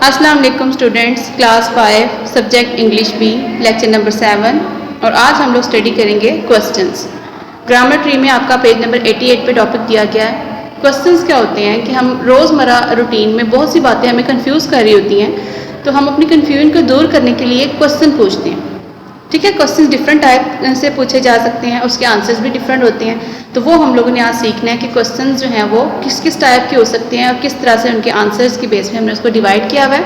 अस्सलाम वालेकुम students, class 5 subject English B, lecture number 7। और आज हम लोग स्टडी करेंगे क्वेश्चंस। ग्रामर ट्री में आपका पेज नंबर 88 पे टॉपिक दिया गया है। क्वेश्चंस क्या होते हैं कि हम रोज़मर्रा रूटीन में बहुत सी बातें हमें कंफ्यूज कर रही होती हैं, तो हम अपनी कन्फ्यूजन को दूर करने के लिए क्वेश्चन पूछते हैं। ठीक है, क्वेश्चन डिफरेंट टाइप से पूछे जा सकते हैं, उसके आंसर्स भी डिफरेंट होते हैं। तो वो हम लोगों ने आज सीखना है कि क्वेश्चन जो हैं वो किस किस टाइप के हो सकते हैं और किस तरह से उनके आंसर्स की बेस पे हमने उसको डिवाइड किया हुआ है।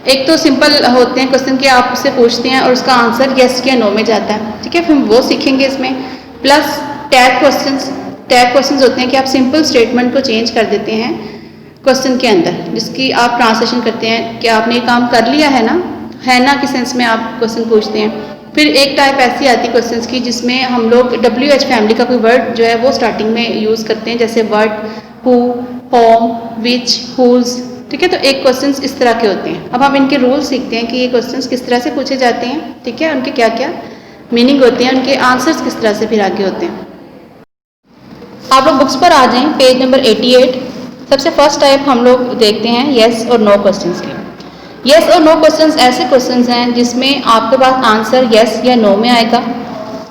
एक तो सिंपल होते हैं क्वेश्चन के, आप उससे पूछते हैं और उसका आंसर येस या नो में जाता है। ठीक है, फिर हम वो सीखेंगे इसमें। प्लस टैग क्वेश्चन होते हैं कि आप सिंपल स्टेटमेंट को चेंज कर देते हैं क्वेश्चन के अंदर, जिसकी आप ट्रांसलेशन करते हैं कि आपने ये काम कर लिया है ना के सेंस में आप क्वेश्चन पूछते हैं। फिर एक टाइप ऐसी आती है क्वेश्चंस की जिसमें हम लोग WH फैमिली का कोई वर्ड जो है वो स्टार्टिंग में यूज़ करते हैं, जैसे word, who, whom, which, whose. ठीक है, तो एक क्वेश्चंस इस तरह के होते हैं। अब हम इनके रूल सीखते हैं कि ये क्वेश्चंस किस तरह से पूछे जाते हैं। ठीक है, उनके क्या क्या मीनिंग होते हैं, उनके आंसर्स किस तरह से फिर आगे होते हैं। आप लोग बुक्स पर आ जाएं, पेज नंबर 88। सबसे फर्स्ट टाइप हम लोग देखते हैं येस और नो क्वेश्चंस की। येस और नो क्वेश्चंस ऐसे क्वेश्चंस हैं जिसमें आपके पास आंसर येस या नो में आएगा।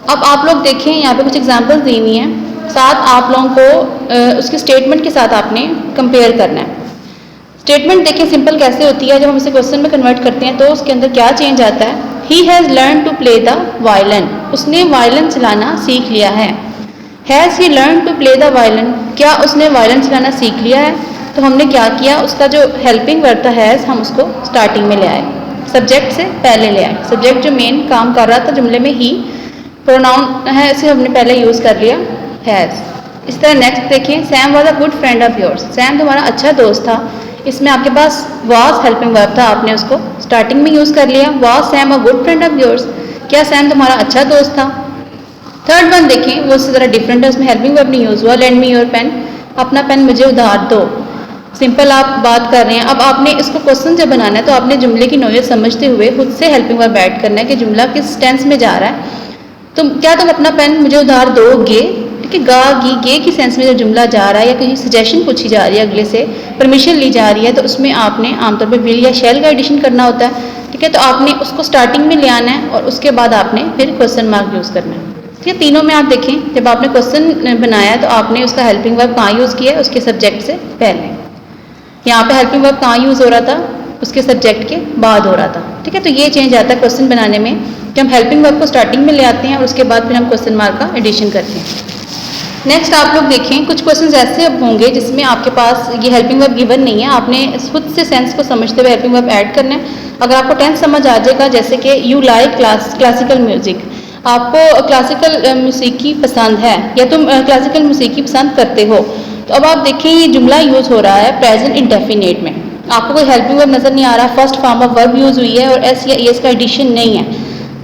अब आप लोग देखें, यहाँ पे कुछ एग्जांपल्स दी हुई हैं, साथ आप लोगों को उसके स्टेटमेंट के साथ आपने कंपेयर करना है। स्टेटमेंट देखें सिंपल कैसे होती है, जब हम इसे क्वेश्चन में कन्वर्ट करते हैं तो उसके अंदर क्या चेंज आता है। He has learn to play the violin, उसने वायलिन चलाना सीख लिया है। Has he learn to play the violin, क्या उसने वायलिन चलाना सीख लिया है। तो हमने क्या किया, उसका जो हेल्पिंग वर्ब था हैज़, हम उसको स्टार्टिंग में ले आए, सब्जेक्ट से पहले ले आए। सब्जेक्ट जो मेन काम कर रहा था जुमले में, ही प्रोनाउन है, इसे हमने पहले यूज़ कर लिया हैज़। इस तरह नेक्स्ट देखिए, Sam was a good friend of yours, Sam तुम्हारा अच्छा दोस्त था। इसमें आपके पास वॉज हेल्पिंग वर्ब था, आपने उसको स्टार्टिंग में यूज़ कर लिया। Was Sam a good friend of yours, क्या सैम तुम्हारा अच्छा दोस्त था। थर्ड वन देखें, वो उसी तरह डिफरेंट है, उसमें हेल्पिंग वर्ब नहीं यूज़ हुआ। लेंड मी योर पेन, अपना पेन मुझे उधार दो। सिंपल आप बात कर रहे हैं। अब आपने इसको क्वेश्चन जब बनाना है तो आपने जुमले की नोयत समझते हुए खुद से हेल्पिंग वर्ब ऐड करना है कि जुमला किस टेंस में जा रहा है। तुम अपना पेन मुझे उधार दोगे। ठीक है, गा गी गे की सेंस में जो जुमला जा रहा है या कहीं सजेशन पूछी जा रही है, अगले से परमिशन ली जा रही है, तो उसमें आपने आमतौर पर विल या शैल का एडिशन करना होता है। ठीक है, तो आपने उसको स्टार्टिंग में ले आना है और उसके बाद आपने फिर क्वेश्चन मार्क यूज़ करना है। ठीक है, तीनों में आप देखें, जब आपने क्वेश्चन बनाया तो आपने उसका हेल्पिंग वर्ब कहाँ यूज़ किया है, उसके सब्जेक्ट से पहले। यहाँ पे हेल्पिंग वर्ब कहाँ यूज़ हो रहा था, उसके सब्जेक्ट के बाद हो रहा था। ठीक है, तो ये चेंज आता है क्वेश्चन बनाने में कि हम हेल्पिंग वर्ब को स्टार्टिंग में ले आते हैं और उसके बाद फिर हम क्वेश्चन मार्क का एडिशन करते हैं। नेक्स्ट आप लोग देखें, कुछ क्वेश्चन ऐसे होंगे जिसमें आपके पास ये हेल्पिंग वर्ब गिवन नहीं है, आपने खुद से सेंस को समझते हुए हेल्पिंग वर्ब ऐड करना है। अगर आपको टेंस समझ आ जाएगा, जैसे कि यू लाइक क्लासिकल म्यूज़िक, आपको क्लासिकल मौसीकी पसंद है या तुम क्लासिकल मौसीकी पसंद करते हो। तो अब आप देखें, ये जुमला यूज़ हो रहा है प्रेजेंट इंडेफिनिट में, आपको कोई हेल्पिंग वर्ब नज़र नहीं आ रहा, first form of verb use हुई है और एस या एस का एडिशन नहीं है।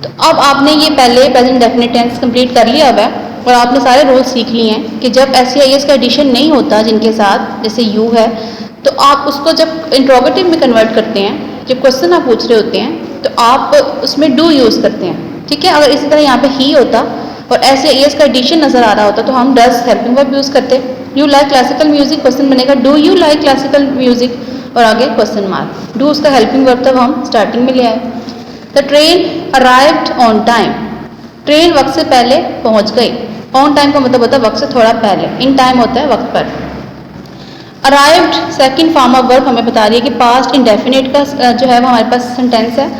तो अब आपने ये पहले प्रेजेंट इंडेफिनिट टेंस कंप्लीट कर लिया हुआ है और आपने सारे रूल्स सीख लिए हैं कि जब एस या एस का एडिशन नहीं होता जिनके साथ, जैसे यू है, तो आप उसको जब इंट्रोगेटिव में कन्वर्ट करते हैं, जब क्वेश्चन आप पूछ रहे होते हैं तो आप उसमें डू यूज़ करते हैं। ठीक है, अगर इसी तरह यहाँ पे ही होता और एस या एस का एडिशन नज़र आ रहा होता तो हम डज हेल्पिंग वर्ब यूज़ करते। You like classical music, question बनेगा do you like classical music और आगे क्वेश्चन मार्क। डू उसका हेल्पिंग वर्ब तब हम स्टार्टिंग में ले आए। The train arrived on time, train वक्त से पहले पहुंच गई। ऑन टाइम का मतलब होता है वक्त से थोड़ा पहले, इन टाइम होता है वक्त पर। Arrived second form of verb हमें बता रही है कि पास्ट इंडेफिनिट का जो है वो हमारे पास सेंटेंस है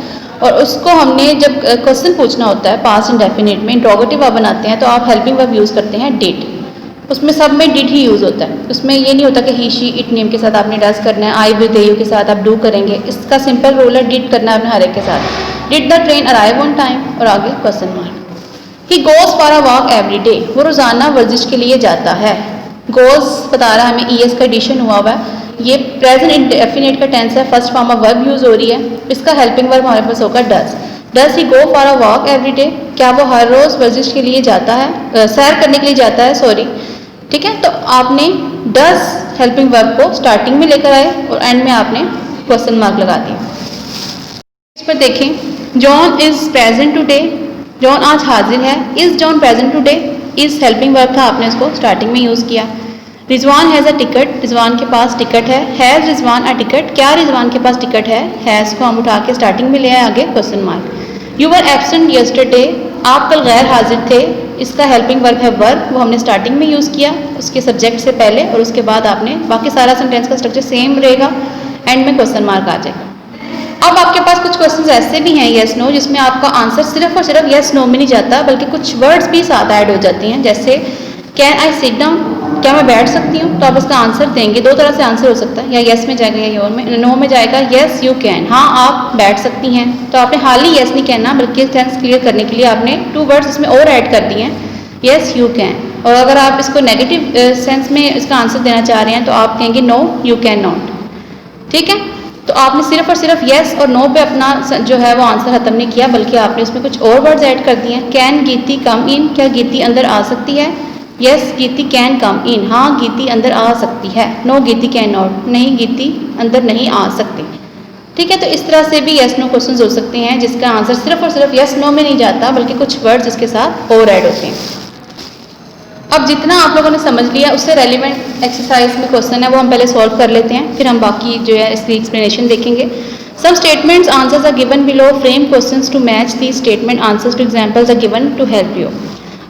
और उसको हमने जब क्वेश्चन पूछना होता है पास्ट इंडेफिनिट में, इंट्रोगेटिव आप बनाते हैं तो आप हेल्पिंग वर्ब यूज़ करते हैं डिड। उसमें सब में डिड ही यूज़ होता है, उसमें ये नहीं होता कि ही शी इट नेम के साथ आपने डज करना है, आई विल दे यू के साथ आप डू करेंगे। इसका सिंपल रूल है डिड करना है आपने हर एक के साथ। Did the train arrive on time और आगे question mark. He goes for a walk every day, वो रोज़ाना वर्जिश के लिए जाता है। गोज़ बता रहा है हमें ईएस का एडिशन हुआ हुआ है, ये प्रेजेंट इंडेफिनिट का टेंस है, first form of verb use हो रही है, इसका हेल्पिंग वर्ब हमारे पास होगा does. Does he go for a walk every day, क्या वो हर रोज़ वर्जिश के लिए जाता है, सैर करने के लिए जाता है, सॉरी। ठीक है, तो आपने डज हेल्पिंग वर्ब को स्टार्टिंग में लेकर आए और एंड में आपने क्वेश्चन मार्क लगा दिया। इस पर देखें, John is present today, John आज हाजिर है। Is John present today, is helping verb था, आपने इसको स्टार्टिंग में यूज़ किया। Rizwan has a ticket, Rizwan के पास टिकट है। हैज़ रिजवान अ टिकट, क्या रिजवान के पास टिकट है? हैज़ को हम उठा के स्टार्टिंग में ले आए, आगे question mark. You were absent yesterday, आप कल गैर हाजिर थे। इसका हेल्पिंग वर्ब है वर, वो हमने स्टार्टिंग में यूज़ किया उसके सब्जेक्ट से पहले, और उसके बाद आपने बाकी सारा सेंटेंस का स्ट्रक्चर सेम रहेगा, एंड में क्वेश्चन मार्क आ जाएगा। अब आपके पास कुछ क्वेश्चंस ऐसे भी हैं येस नो, जिसमें आपका आंसर सिर्फ और सिर्फ येस नो में नहीं जाता, बल्कि कुछ वर्ड्स भी साथ ऐड हो जाती हैं। जैसे कैन आई सिट डाउन, क्या मैं बैठ सकती हूँ? तो आप इसका आंसर देंगे, दो तरह से आंसर हो सकता है, या येस में जाएगा या नो में जाएगा। येस यू कैन, हाँ आप बैठ सकती हैं। तो आपने हाल ही येस नहीं कहना, बल्कि सेंस क्लियर करने के लिए आपने 2 वर्ड्स इसमें और ऐड कर दिए हैं, येस यू कैन। और अगर आप इसको नेगेटिव सेंस में इसका आंसर देना चाह रहे हैं तो आप कहेंगे नो यू कैन नॉट। ठीक है, तो आपने सिर्फ और सिर्फ येस और नो पे अपना जो है वो आंसर खत्म नहीं किया, बल्कि आपने उसमें कुछ और वर्ड्स ऐड कर दिए हैं। कैन गीति कम इन, क्या गीति अंदर आ सकती है? येस गीति कैन कम इन, हाँ गीति अंदर आ सकती है। नो गीति कैन नॉट, नहीं गीति अंदर नहीं आ सकती। ठीक है, तो इस तरह से भी येस नो क्वेश्चन हो सकते हैं जिसका आंसर सिर्फ और सिर्फ येस नो में नहीं जाता, बल्कि कुछ वर्ड्स इसके साथ और ऐड होते हैं। अब जितना आप लोगों ने समझ लिया, उससे रेलिवेंट एक्सरसाइज में क्वेश्चन है वो हम पहले सॉल्व कर लेते हैं, फिर हम बाकी जो है इसकी एक्सप्लेनेशन देखेंगे। Some statements answers are given below, frame questions to match the statement answers two examples are given to help you.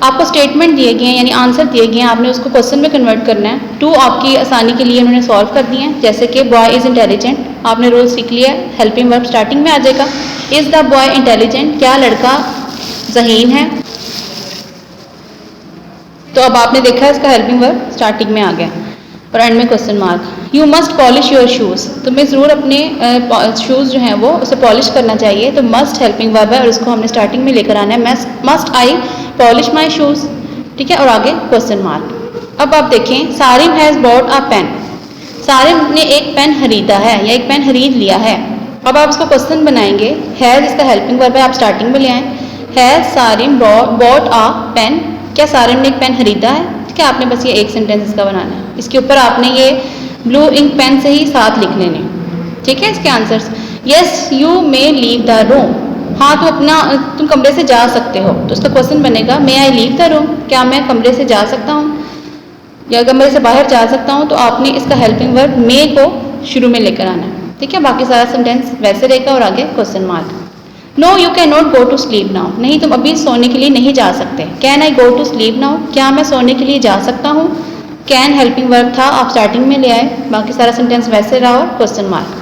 आपको स्टेटमेंट दिए गए हैं, यानी आंसर दिए गए हैं, आपने उसको क्वेश्चन में कन्वर्ट करना है। टू आपकी आसानी के लिए उन्होंने सॉल्व कर दिए हैं, जैसे कि बॉय इज़ इंटेलिजेंट, आपने रूल सीख लिया, हेल्पिंग वर्ब स्टार्टिंग में आ जाएगा। इज़ द बॉय इंटेलिजेंट, क्या लड़का ज़हीन है? तो अब आपने देखा है इसका हेल्पिंग वर्ब स्टार्टिंग में आ गया, और एंड में question mark. You must polish your shoes, तुम्हें ज़रूर अपने शूज़ जो हैं वो उसे पॉलिश करना चाहिए। तो मस्ट हेल्पिंग वर्ब है और इसको हमने स्टार्टिंग में लेकर आना है। Must I polish my shoes, ठीक है, और आगे क्वेश्चन मार्क। अब आप देखें, Sarim has bought a pen, Sarim ने एक पेन खरीदा है या एक पेन खरीद लिया है। अब आप इसको क्वेश्चन बनाएंगे। हैज़ इसका हेल्पिंग वर्ब है, आप स्टार्टिंग में ले आएँ। Has Sarim bought a pen, क्या सारिम ने एक पेन खरीदा है? ठीक है, आपने बस ये एक सेंटेंस इसका बनाना है। इसके ऊपर आपने ये ब्लू इंक पेन से ही साथ लिख लेने, ठीक है, इसके answers. Yes you may leave the room, हाँ तुम कमरे से जा सकते हो। तो उसका क्वेश्चन बनेगा मे आई लीव द रूम, क्या मैं कमरे से जा सकता हूँ या कमरे से बाहर जा सकता हूँ? तो आपने इसका हेल्पिंग वर्ब मे को शुरू में लेकर आना है, ठीक है। बाकी सारा सेंटेंस वैसे रहेगा और आगे question mark. No you can not go to sleep now, नहीं तुम अभी सोने के लिए नहीं जा सकते। Can I go to sleep now, क्या मैं सोने के लिए जा सकता हूँ? कैन हेल्पिंग वर्ब था, आप स्टार्टिंग में ले आए, बाकी सारा सेंटेंस वैसे रहा और question mark.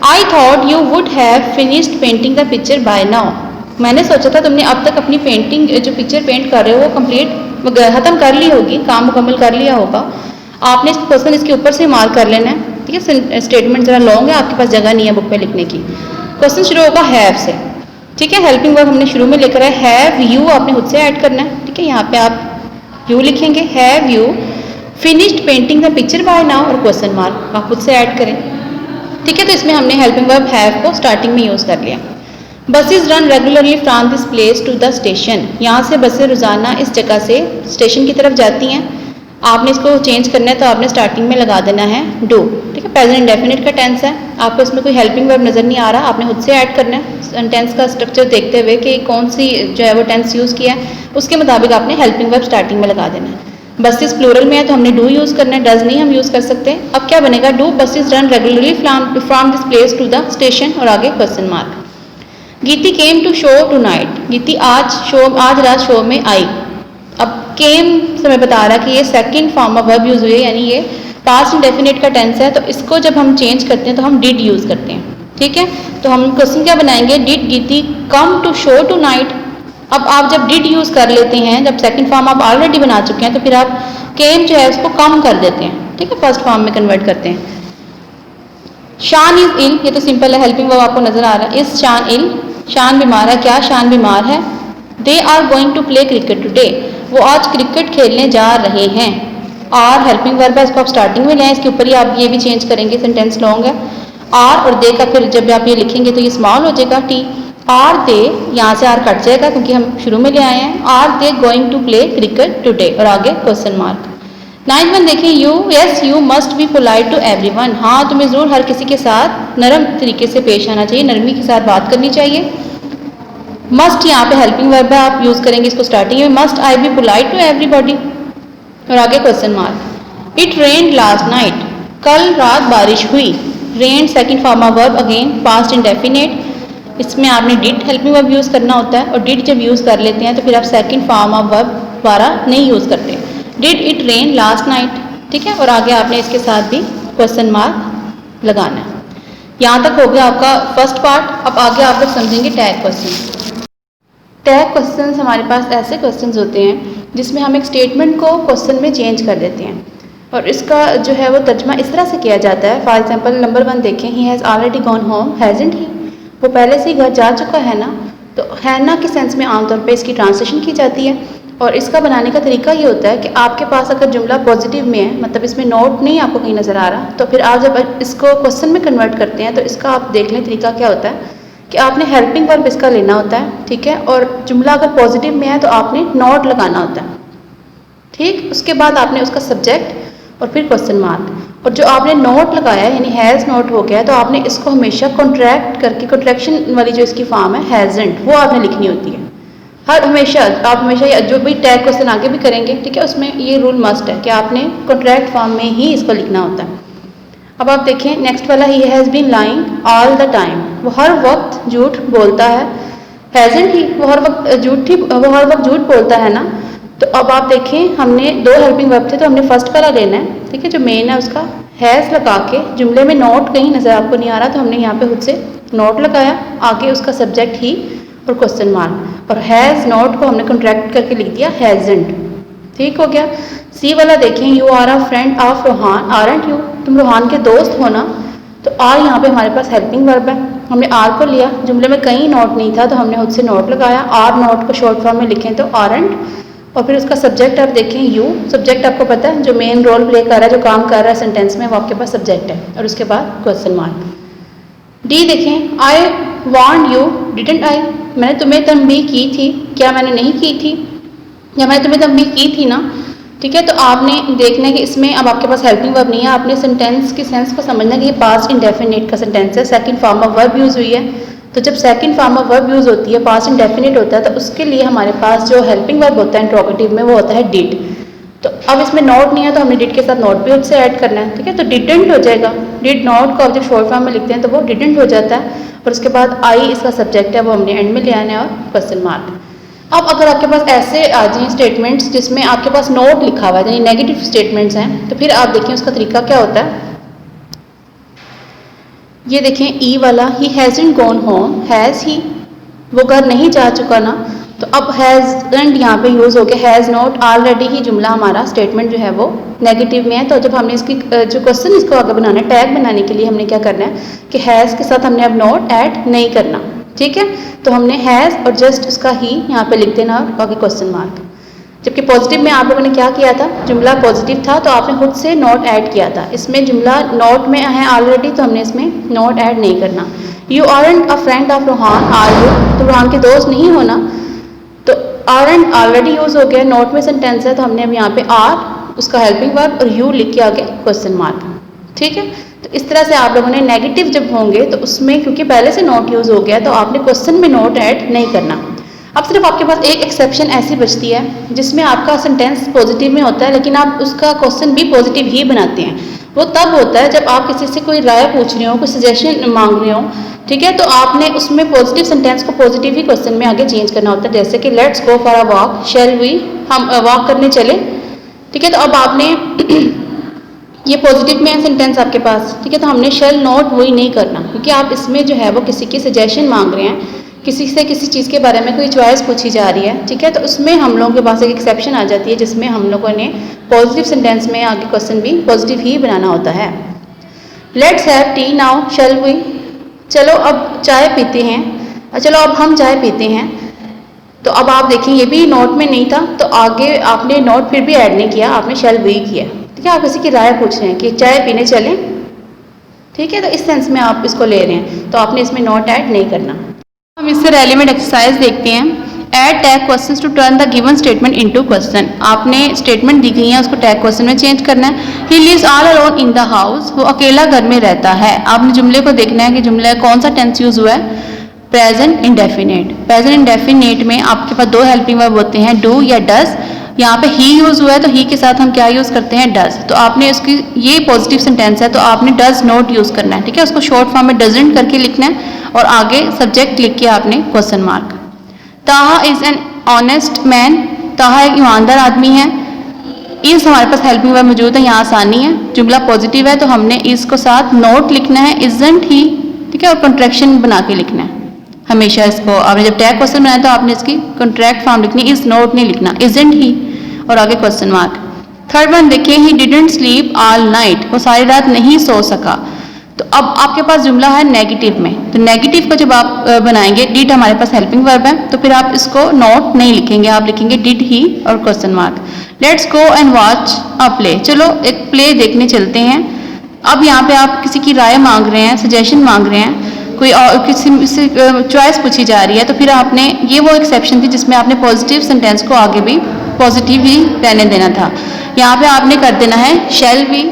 I thought you would have finished painting the picture by now, मैंने सोचा था तुमने अब तक अपनी पेंटिंग जो पिक्चर पेंट कर रहे हो वो कंप्लीट खत्म कर ली होगी, काम मुकम्मल कर लिया होगा। आपने क्वेश्चन इसके ऊपर से मार्क कर लेना है, ठीक है। स्टेटमेंट ज़रा लॉन्ग है, आपके पास जगह नहीं है बुक पे लिखने की। क्वेश्चन शुरू होगा हैव से, ठीक है। हेल्पिंग वर्ब हमने शुरू में लेकर आए। हैव यू आपने खुद से ऐड करना है, ठीक है। यहाँ पे आप यू लिखेंगे, have you finished painting the picture by now, और क्वेश्चन मार्क आप खुद से ऐड करें, ठीक है। तो इसमें हमने हेल्पिंग वर्ब हैव को स्टार्टिंग में यूज़ कर लिया। Buses run regularly from this place to the station, यहाँ से बसें रोज़ाना इस जगह से स्टेशन की तरफ जाती हैं। आपने इसको चेंज करना है तो आपने स्टार्टिंग में लगा देना है डू, ठीक है। प्रेजेंट इंडेफिनिट का टेंस है, आपको इसमें कोई हेल्पिंग वर्ब नज़र नहीं आ रहा, आपने खुद से ऐड करना है। टेंस का स्ट्रक्चर देखते हुए कि कौन सी जो है वो टेंस यूज़ किया है, उसके मुताबिक आपने हेल्पिंग वर्ब स्टार्टिंग में लगा देना है। बसेस प्लूरल में है तो हमने डू यूज़ करना है, डज नहीं हम यूज़ कर सकते। अब क्या बनेगा, do buses run regularly from this place to the station, और आगे question mark. Geeti came to show tonight, Geeti आज रात शो में आई। अब केम समय बता रहा है कि ये second form of verb use हुई है, यानी ये पास्ट इंडेफिनिट का टेंस है, तो इसको जब हम चेंज करते हैं तो हम डिड यूज़ करते हैं, ठीक है। तो हम क्वेश्चन क्या बनाएंगे, did Geeti come to show tonight. अब आप जब डिड यूज़ कर लेते हैं, जब सेकंड फॉर्म आप ऑलरेडी बना चुके हैं, तो फिर आप केम जो है उसको कम कर देते हैं, ठीक है, फर्स्ट फॉर्म में कन्वर्ट करते हैं। शान इज़ इल, ये तो सिंपल है, हेल्पिंग वर्ब आपको नज़र आ रहा है। इज़ शान इल, शान बीमार है, क्या शान बीमार है? They are going to play cricket today, वो आज क्रिकेट खेलने जा रहे हैं। आर हेल्पिंग वर्ब है, इसको आप स्टार्टिंग में ले आए, इसके ऊपर ही आप ये भी चेंज करेंगे, सेंटेंस लॉन्ग है। आर और दे का फिर जब आप ये लिखेंगे तो ये स्मॉल हो जाएगा टी। आर दे, यहाँ से आर कट जाएगा क्योंकि हम शुरू में ले आए हैं। Are they going to play cricket today, और आगे क्वेश्चन मार्क। 9th वन देखिए, yes you must be polite to everyone, हाँ तुम्हें ज़रूर हर किसी के साथ नरम तरीके से पेश आना चाहिए, नरमी के साथ बात करनी चाहिए। मस्ट यहाँ पे हेल्पिंग वर्ब है, आप यूज़ करेंगे इसको स्टार्टिंग में। Must I be polite to everybody, और आगे question mark. It rained last night, कल रात बारिश हुई। Rain second form of verb again past indefinite, इसमें आपने डिड हेल्पिंग वर्ब यूज़ करना होता है, और डिड जब यूज़ कर लेते हैं तो फिर आप सेकंड फॉर्म ऑफ वर्ब दोबारा नहीं यूज़ करते। Did it rain last night, ठीक है, और आगे आपने इसके साथ भी क्वेश्चन मार्क लगाना है। यहाँ तक हो गया आपका फर्स्ट पार्ट। अब आगे आप लोग समझेंगे टैग क्वेश्चन। टैग क्वेश्चन हमारे पास ऐसे क्वेश्चन होते हैं जिसमें हम एक स्टेटमेंट को क्वेश्चन में चेंज कर देते हैं, और इसका जो है वो तर्जमा इस तरह से किया जाता है। फॉर एग्जांपल नंबर 1 देखें, he has already gone home hasn't he, वो पहले से ही घर जा चुका है ना। तो है ना के सेंस में आमतौर पे इसकी ट्रांसलेशन की जाती है, और इसका बनाने का तरीका ये होता है कि आपके पास अगर जुमला पॉजिटिव में है, मतलब इसमें नोट नहीं आपको कहीं नज़र आ रहा, तो फिर आप जब इसको क्वेश्चन में कन्वर्ट करते हैं तो इसका आप देख लें तरीका क्या होता है कि आपने हेल्पिंग वर्ब इसका लेना होता है, ठीक है, और जुमला अगर पॉजिटिव में है तो आपने नोट लगाना होता है, ठीक। उसके बाद आपने उसका सब्जेक्ट और फिर क्वेश्चन मार्क, और जो आपने नोट लगाया है यानी हैज़ नोट हो गया, तो आपने इसको हमेशा कॉन्ट्रैक्ट करके, कॉन्ट्रैक्शन वाली जो इसकी फॉर्म है हैज़न्ट, वो आपने लिखनी होती है हर हमेशा। आप हमेशा जो भी टैग क्वेश्चन आगे भी करेंगे, ठीक है, उसमें ये रूल मस्ट है कि आपने कॉन्ट्रैक्ट फॉर्म में ही इसको लिखना होता है। अब आप देखें नेक्स्ट वाला, he has been lying all the time, वो हर वक्त झूठ बोलता है। हैज़न्ट ही, वो हर वक्त झूठ बोलता है ना। तो अब आप देखें हमने दो हेल्पिंग वर्ब थे, तो हमने फर्स्ट वाला लेना है, ठीक है, जो मेन है उसका हैज़ लगा के, जुमले में नोट कहीं नज़र आपको नहीं आ रहा तो हमने यहाँ पे खुद से नोट लगाया, आगे उसका सब्जेक्ट ही और क्वेश्चन मार्क, और हैज़ नोट को हमने कॉन्ट्रैक्ट करके लिख दिया हैज़न्ट, ठीक हो गया। सी वाला देखें, you are a friend of Rohan aren't you, तुम रोहान के दोस्त हो ना। तो आर यहाँ पे हमारे पास हेल्पिंग वर्ब है, हमने आर को लिया, जुमले में कहीं नोट नहीं था तो हमने खुद से नोट लगाया। आर नोट को शॉर्ट फॉर्म में लिखें तो आरंट, और फिर उसका सब्जेक्ट आप देखें यू, सब्जेक्ट आपको पता है जो मेन रोल प्ले कर रहा है, जो काम कर रहा है सेंटेंस में, वो आपके पास सब्जेक्ट है, और उसके बाद क्वेश्चन मार्क। डी देखें, I want you didn't I, मैंने तुम्हें तंबीह की थी, क्या मैंने नहीं की थी, या मैंने तुम्हें तंबीह की थी ना, ठीक है। तो आपने देखना है कि इसमें अब आपके पास हेल्पिंग वर्ब नहीं है, आपने सेंटेंस की सेंस को समझना है कि ये पास्ट इंडेफिनिट का सेंटेंस है, second form of verb use हुई है। तो जब second form of verb use होती है, पास्ट इंडेफिनिट होता है, तो उसके लिए हमारे पास जो हेल्पिंग वर्ब होता है इंट्रोगेटिव में, वो होता है डिड। तो अब इसमें नोट नहीं है तो हमने डिड के साथ नोट भी उससे ऐड करना है, ठीक है। तो डिडेंट हो जाएगा, डिड नोट को आप जब शॉर्ट फॉर्म में लिखते हैं तो वो डिडेंट हो जाता है, और उसके बाद आई इसका सब्जेक्ट है, वो हमने एंड में ले आना है, और क्वेश्चन मार्क। अब अगर आपके पास ऐसे आ जाए स्टेटमेंट्स जिसमें आपके पास नोट लिखा हुआ है, यानी नेगेटिव स्टेटमेंट्स हैं, तो फिर आप देखिए उसका तरीका क्या होता है। ये देखें ई वाला, ही हैज़न्ट गॉन होम, हैज़ ही, वो घर नहीं जा चुका ना। तो अब हैज़न्ट यहाँ पे यूज़ हो गया, हैज़ नॉट, ऑलरेडी ही जुमला हमारा स्टेटमेंट जो है वो नेगेटिव में है। तो जब हमने इसकी जो क्वेश्चन इसको आगे बनाना है, टैग बनाने के लिए हमने क्या करना है कि हैज़ के साथ हमने अब नॉट ऐड नहीं करना, ठीक है। तो हमने हैज़ और जस्ट उसका ही यहाँ पे लिख देना, और आगे क्वेश्चन मार्क। जबकि पॉजिटिव में आप लोगों ने क्या किया था, जुमला पॉजिटिव था तो आपने खुद से नोट ऐड किया था, इसमें जुमला नोट में है ऑलरेडी, तो हमने इसमें नोट ऐड नहीं करना। You aren't a friend of Rohan are you, तो रोहान के दोस्त नहीं होना। तो आरंट ऑलरेडी यूज़ हो गया, नोट में सेंटेंस है, तो हमने अब यहाँ पे आर उसका हेल्पिंग वर्ब और यू लिख के आगे क्वेश्चन मार्क, ठीक है। तो इस तरह से आप लोगों ने नेगेटिव जब होंगे तो उसमें क्योंकि पहले से नोट यूज़ हो गया तो आपने क्वेश्चन में नोट ऐड नहीं करना। अब सिर्फ आपके पास एक एक्सेप्शन ऐसी बचती है जिसमें आपका सेंटेंस पॉजिटिव में होता है लेकिन आप उसका क्वेश्चन भी पॉजिटिव ही बनाते हैं। वो तब होता है जब आप किसी से कोई राय पूछ रहे हो, कोई सजेशन मांग रहे हो, ठीक है, तो आपने उसमें पॉजिटिव सेंटेंस को पॉजिटिव ही क्वेश्चन में आगे चेंज करना होता है। जैसे कि let's go for a walk, shall we, हम वॉक करने चले, ठीक है। तो अब आपने ये पॉजिटिव में है सेंटेंस आपके पास, ठीक है, तो हमने शैल नॉट वही नहीं करना क्योंकि आप इसमें जो है वो किसी की सजेशन मांग रहे हैं, किसी से किसी चीज़ के बारे में कोई चॉइस पूछी जा रही है, ठीक है। तो उसमें हम लोगों के पास एक एक्सेप्शन आ जाती है जिसमें हम लोगों ने पॉजिटिव सेंटेंस में आगे क्वेश्चन भी पॉजिटिव ही बनाना होता है। Let's have tea now shall we, चलो अब चाय पीते हैं, चलो अब हम चाय पीते हैं। तो अब आप देखें ये भी नोट में नहीं था तो आगे आपने नोट फिर भी ऐड नहीं किया, आपने शैल वी किया, ठीक है। आप किसी की राय पूछ रहे हैं कि चाय पीने चलें, ठीक है, तो इस सेंस में आप इसको ले रहे हैं तो आपने इसमें नोट ऐड नहीं करना। हम इससे रेलिवेंट एक्सरसाइज देखते हैं। Add tag questions to turn the given statement into question. आपने स्टेटमेंट दी गई है उसको टैग क्वेश्चन में चेंज करना है। He lives all alone in the house, वो अकेला घर में रहता है। आपने जुमले को देखना है कि जुमले कौन सा टेंस यूज हुआ है, प्रेजेंट इंडेफिनिट। प्रेजेंट इंडेफिनिट में आपके पास दो हेल्पिंग वर्ब होते हैं, डू या डज, यहाँ पे ही यूज़ हुआ है तो ही के साथ हम क्या यूज़ करते हैं, डज। तो आपने इसकी, ये पॉजिटिव सेंटेंस है तो आपने डज नॉट यूज़ करना है, ठीक है। उसको शॉर्ट फॉर्म में डजंट करके लिखना है और आगे सब्जेक्ट लिख के आपने क्वेश्चन मार्क। ताहा इज़ एन ऑनेस्ट मैन, ताहा एक ईमानदार आदमी है। इस हमारे पास हेल्पिंग वर्ब मौजूद है, यहाँ आसानी है, जुमला पॉजिटिव है तो हमने इसको साथ नोट लिखना है, इजंट ही, ठीक है, और कॉन्ट्रैक्शन बना के लिखना है हमेशा। इसको आपने जब टैग क्वेश्चन बनाया तो आपने इसकी कॉन्ट्रैक्ट फॉर्म लिखनी, इज नोट नहीं लिखना, इजंट ही और आगे क्वेश्चन मार्क। थर्ड वन देखिए, he didn't sleep all night, वो सारी रात नहीं सो सका। तो अब आपके पास जुमला है नेगेटिव में, तो नेगेटिव को जब आप बनाएंगे, डिड हमारे पास हेल्पिंग वर्ब है तो फिर आप इसको नोट नहीं लिखेंगे, आप लिखेंगे डिड ही और question mark. Let's go and watch a play, चलो एक प्ले देखने चलते हैं। अब यहाँ पे आप किसी की राय मांग रहे हैं, सजेशन मांग रहे हैं, कोई और किसी से चॉइस पूछी जा रही है, तो फिर आपने, ये वो एक्सेप्शन थी जिसमें आपने पॉजिटिव सेंटेंस को आगे भी पॉजिटिव ही रहने देना था। यहाँ पे आपने कर देना है शैल बी,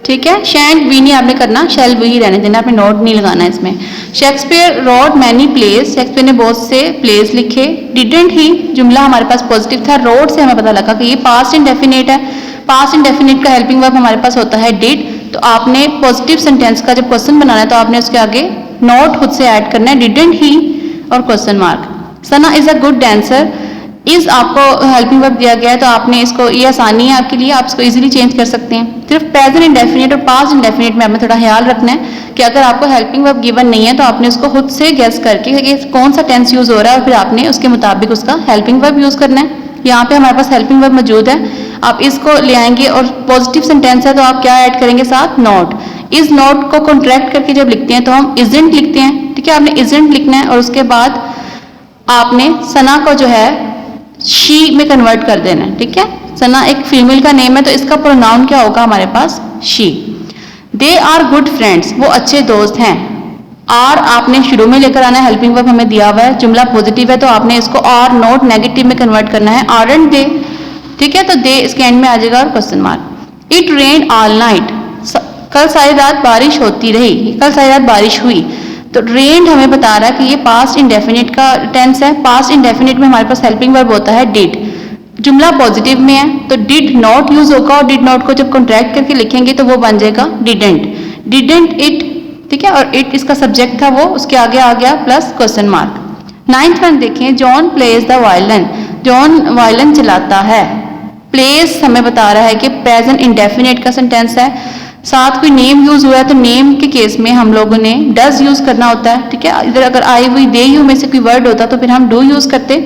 ठीक है, शैंट बी नहीं आपने करना, शैल बी ही रहने देना, आपने नोट नहीं लगाना इसमें। Shakespeare road many place, Shakespeare ने बहुत से प्लेस लिखे। डिडंट ही, जुमला हमारे पास पॉजिटिव था, रोट से हमें पता लगा कि ये पास्ट इंडेफिनिट है। पास्ट इंडेफिनिट का हेल्पिंग वर्ब हमारे पास होता है डिड, तो आपने पॉजिटिव सेंटेंस का जब क्वेश्चन बनाना है तो आपने उसके आगे नोट खुद से ऐड करना है, डिडंट ही और question mark. Sana is a good dancer, इस आपको हेल्पिंग वर्ब दिया गया है तो आपने इसको, ये आसानी है आपके लिए, आप इसको इजीली चेंज कर सकते हैं। सिर्फ प्रेजेंट इंडेफिनिट और पास्ट इंडेफिनिट में हमें थोड़ा ख्याल रखना है कि अगर आपको हेल्पिंग वर्ब गिवन नहीं है तो आपने उसको खुद से गेस करके कि कौन सा टेंस यूज हो रहा है और फिर आपने उसके मुताबिक उसका हेल्पिंग वर्ब यूज करना है। यहाँ पे हमारे पास हेल्पिंग वर्ब मौजूद है, आप इसको ले आएंगे और पॉजिटिव सेंटेंस है तो आप क्या ऐड करेंगे साथ, नोट। इस नोट को कॉन्ट्रैक्ट करके जब लिखते हैं तो हम इजंट लिखते हैं, ठीक है, आपने इजंट लिखना है और उसके बाद आपने सना को जो है शी में कन्वर्ट कर देना है, ठीक है। सना एक फीमेल का नेम है तो इसका प्रोनाउन क्या होगा हमारे पास, she. They are good friends, वो अच्छे दोस्त हैं। आर आपने शुरू में लेकर आना है, हेल्पिंग वर्ब हमें दिया हुआ है, जुमला पॉजिटिव है तो आपने इसको आर नोट नेगेटिव में कन्वर्ट करना है, आरंट दे, ठीक है, तो दे इसके एंड में आ जाएगा और question mark. It rain all night, कल सारी रात बारिश होती रही, कल सारी रात बारिश हुई। तो रेन्ड हमें बता रहा है कि ये पास्ट इंडेफिनिट का टेंस है, पास्ट इंडेफिनिट में हमारे पास हेल्पिंग वर्ब होता है डिड, जुमला पॉजिटिव में है तो डिड नॉट यूज होगा और डिड नॉट को जब कॉन्ट्रैक्ट करके लिखेंगे तो वो बन जाएगा डिडेंट, डिडेंट इट, ठीक है, और इट इसका सब्जेक्ट था वो, उसके आगे आ गया plus question mark. Ninth one देखें, John plays the violin, John violin चलाता है। प्लेस हमें बता रहा है कि प्रेजेंट इंडेफिनिट का सेंटेंस है, साथ कोई नेम यूज हुआ है तो नेम के केस में हम लोगों ने डज यूज करना होता है, ठीक है। इधर अगर आई हुई दे यू में से कोई वर्ड होता तो फिर हम डू यूज करते।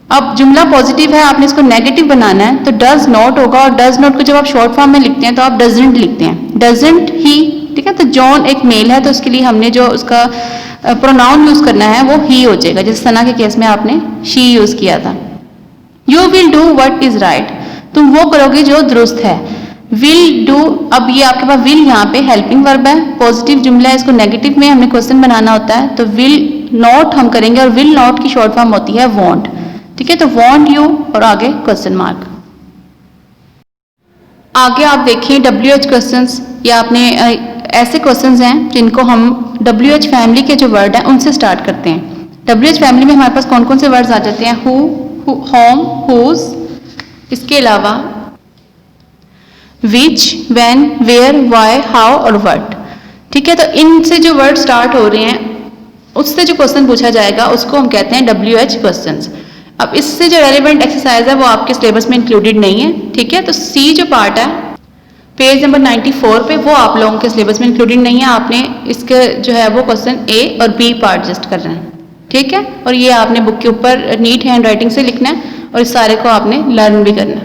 अब जुमला पॉजिटिव है, आपने इसको नेगेटिव बनाना है तो डज नॉट होगा, और डज नॉट को जब आप शॉर्ट फॉर्म में लिखते हैं तो आप डजंट लिखते हैं, डजंट ही, ठीक है। तो जॉन एक मेल है तो उसके लिए हमने जो उसका प्रोनाउन यूज करना है वो ही हो जाएगा, जैसे सना के केस में आपने शी यूज किया था। You will do what is right, तुम वो करोगे जो दुरुस्त है। विल डू, अब ये आपके पास विल यहाँ पे हेल्पिंग वर्ब है, पॉजिटिव जुमला है, इसको नेगेटिव में हमने क्वेश्चन बनाना होता है तो विल नॉट हम करेंगे और विल नॉट की शॉर्ट फॉर्म होती है वॉन्ट, ठीक है। तो वॉन्ट यू और आगे क्वेश्चन मार्क। आगे आप देखिए WH क्वेश्चंस, या आपने ऐसे क्वेश्चंस हैं जिनको हम WH फैमिली के जो वर्ड हैं उनसे स्टार्ट करते हैं। WH फैमिली में हमारे पास कौन कौन से वर्ड्स आ जाते हैं, हु, होम, हुज, इसके अलावा विच, व्हेन, वेयर, व्हाई, हाउ और व्हाट, ठीक है। तो इनसे जो वर्ड स्टार्ट हो रहे हैं उससे जो क्वेश्चन पूछा जाएगा उसको हम कहते हैं WH क्वेश्चंस। अब इससे जो रेलिवेंट एक्सरसाइज है वो आपके सिलेबस में इंक्लूडेड नहीं है, ठीक है। तो सी जो पार्ट है पेज नंबर 94 पे वो आप लोगों के सिलेबस में इंक्लूडेड नहीं है, आपने इसके जो है वो क्वेश्चन ए और बी पार्ट जस्ट कर रहे हैं, ठीक है। और ये आपने बुक के ऊपर नीट हैंड राइटिंग से लिखना है और इस सारे को आपने लर्न भी करना है।